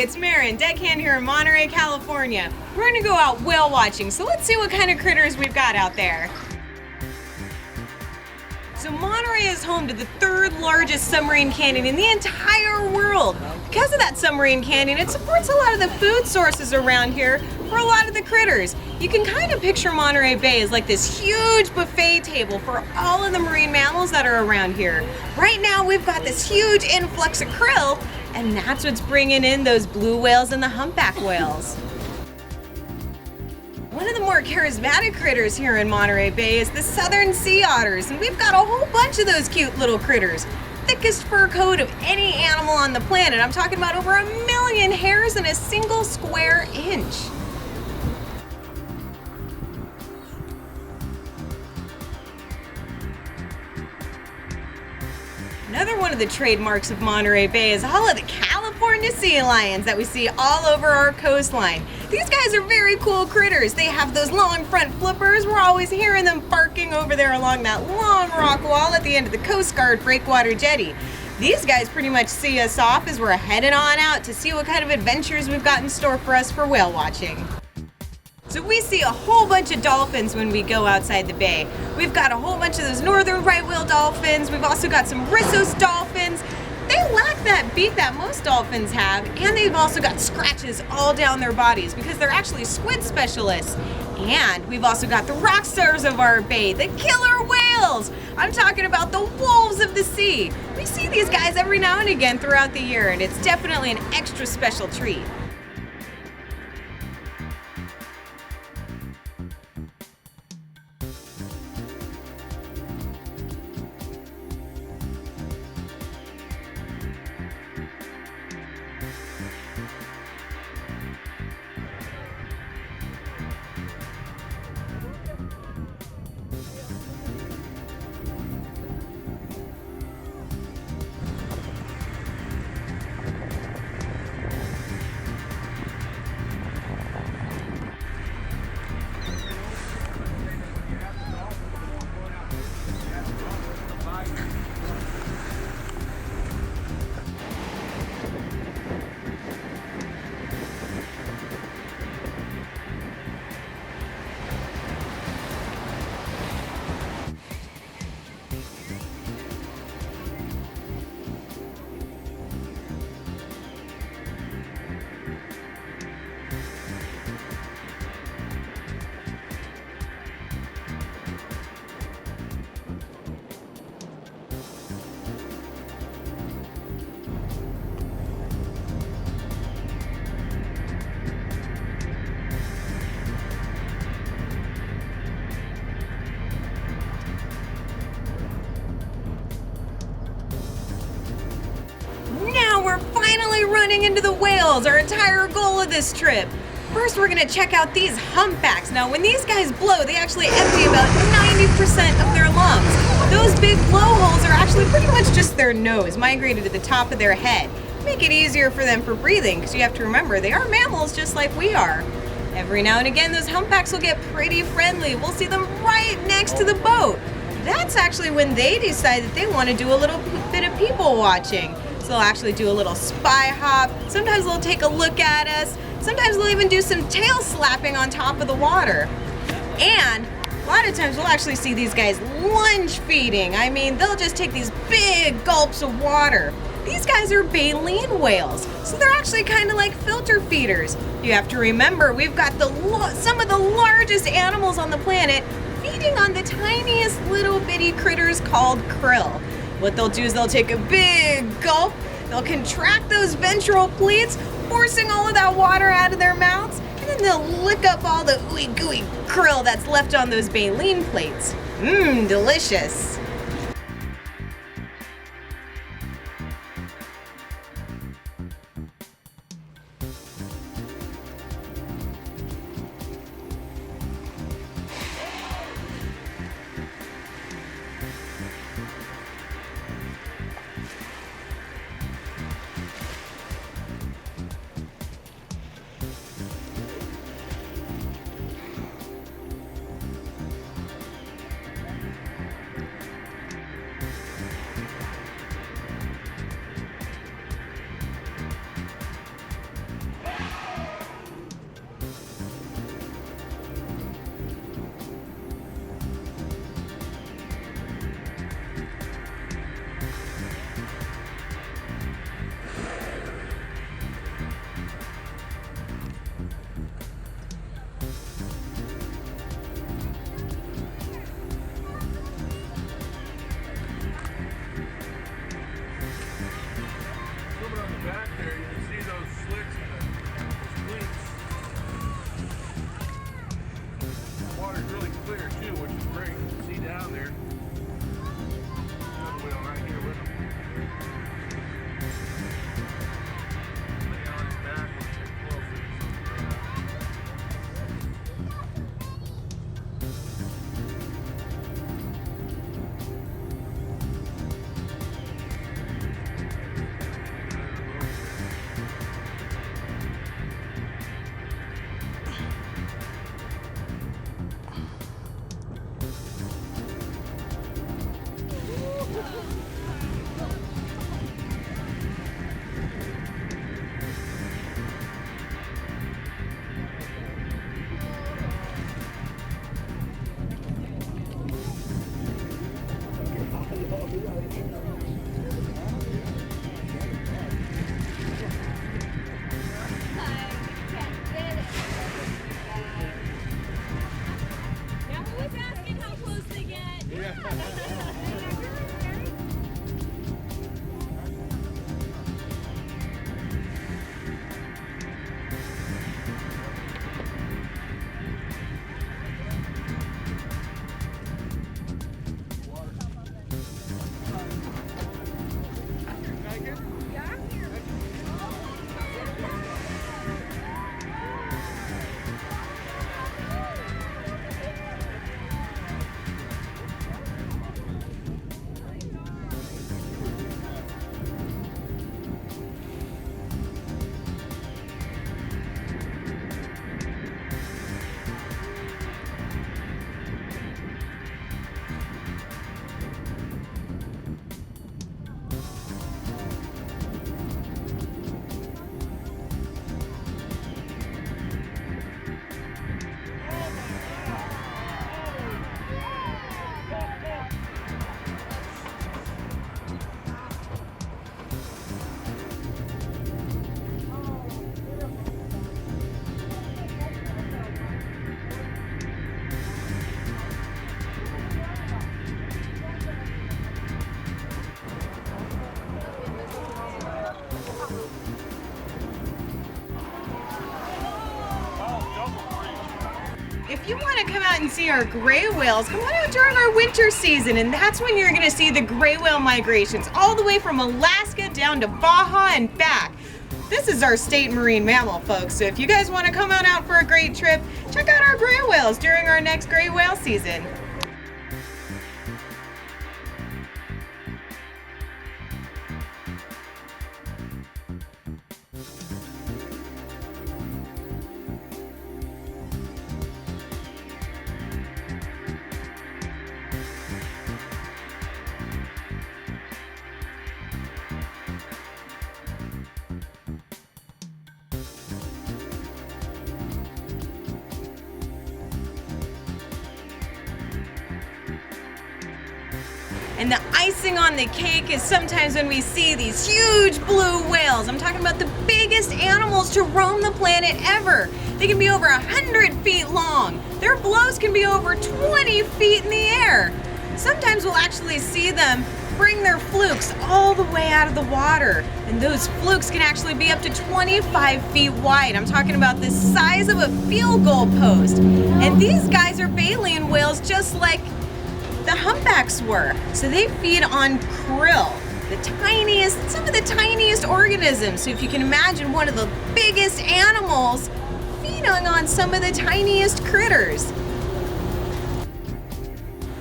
it's Marin, deckhand here in Monterey, California. We're gonna go out whale watching, so let's see what kind of critters we've got out there. So Monterey is home to the third largest submarine canyon in the entire world. Because of that submarine canyon, it supports a lot of the food sources around here for a lot of the critters. You can kind of picture Monterey Bay as like this huge buffet table for all of the marine mammals that are around here. Right now we've got this huge influx of krill, and that's what's bringing in those blue whales and the humpback whales. One of the more charismatic critters here in Monterey Bay is the southern sea otters, and we've got a whole bunch of those cute little critters. Thickest fur coat of any animal on the planet. I'm talking about over 1 million hairs in a single square inch. Another one of the trademarks of Monterey Bay is all of the California sea lions that we see all over our coastline. These guys are very cool critters. They have those long front flippers. We're always hearing them barking over there along that long rock wall at the end of the Coast Guard breakwater jetty. These guys pretty much see us off as we're heading on out to see what kind of adventures we've got in store for us for whale watching. So we see a whole bunch of dolphins when we go outside the bay. We've got a whole bunch of those northern right whale dolphins. We've also got some Rissos dolphins. They lack that beak that most dolphins have, and they've also got scratches all down their bodies because they're actually squid specialists. And we've also got the rock stars of our bay, the killer whales. I'm talking about the wolves of the sea. We see these guys every now and again throughout the year, and it's definitely an extra special treat. Running into the whales, our entire goal of this trip. First, we're gonna check out these humpbacks. Now, when these guys blow, they actually empty about 90% of their lungs. Those big blowholes are actually pretty much just their nose migrated to the top of their head. Make it easier for them for breathing, because you have to remember, they are mammals just like we are. Every now and again, those humpbacks will get pretty friendly. We'll see them right next to the boat. That's actually when they decide that they want to do a little bit of people watching. So they'll actually do a little spy hop. Sometimes they'll take a look at us. Sometimes they'll even do some tail slapping on top of the water. And a lot of times we'll actually see these guys lunge feeding. I mean, they'll just take these big gulps of water. These guys are baleen whales, so they're actually kind of like filter feeders. You have to remember, we've got some of the largest animals on the planet feeding on the tiniest little bitty critters called krill. What they'll do is they'll take a big gulp, they'll contract those ventral pleats, forcing all of that water out of their mouths, and then they'll lick up all the ooey gooey krill that's left on those baleen plates. Mmm, delicious. If you want to come out and see our gray whales, come on out during our winter season, and that's when you're going to see the gray whale migrations all the way from Alaska down to Baja and back. This is our state marine mammal, folks, so if you guys want to come on out for a great trip, check out our gray whales during our next gray whale season. And the icing on the cake is sometimes when we see these huge blue whales. I'm talking about the biggest animals to roam the planet ever. They can be over 100 feet long. Their blows can be over 20 feet in the air. Sometimes we'll actually see them bring their flukes all the way out of the water. And those flukes can actually be up to 25 feet wide. I'm talking about the size of a field goal post. And these guys are baleen whales just like the humpbacks were. So they feed on krill, some of the tiniest organisms. So if you can imagine one of the biggest animals feeding on some of the tiniest critters.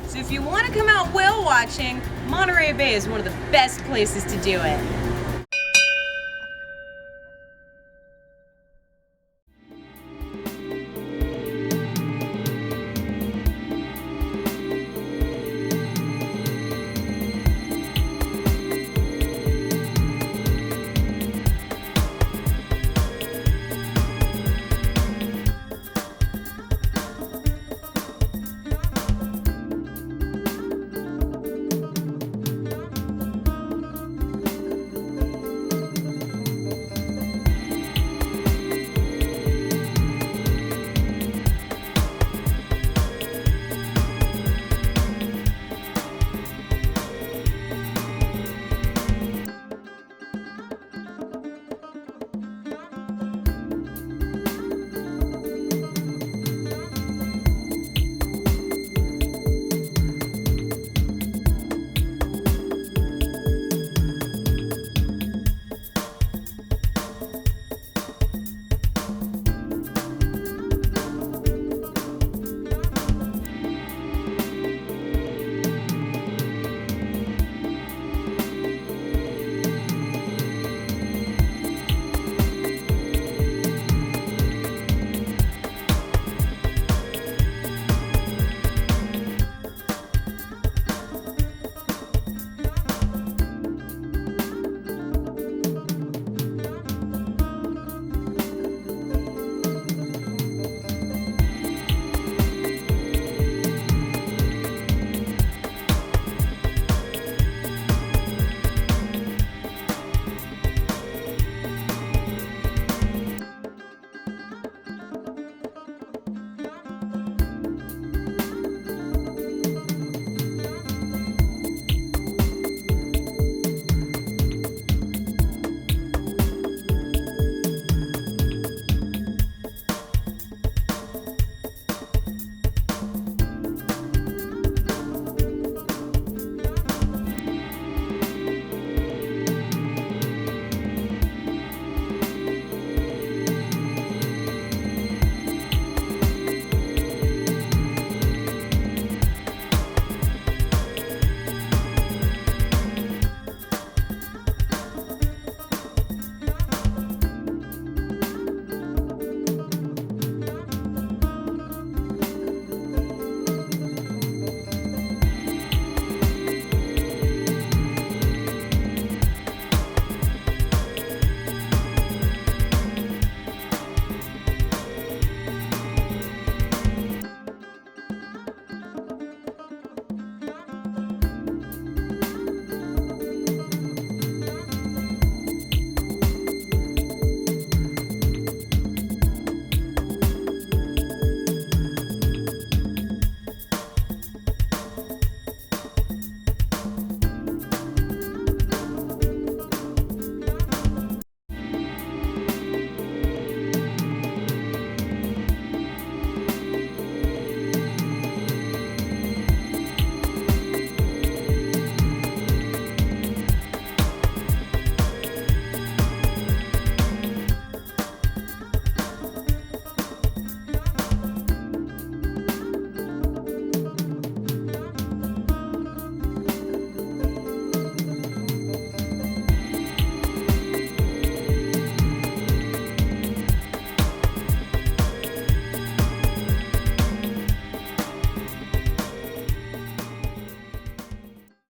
So if you want to come out whale watching, Monterey Bay is one of the best places to do it.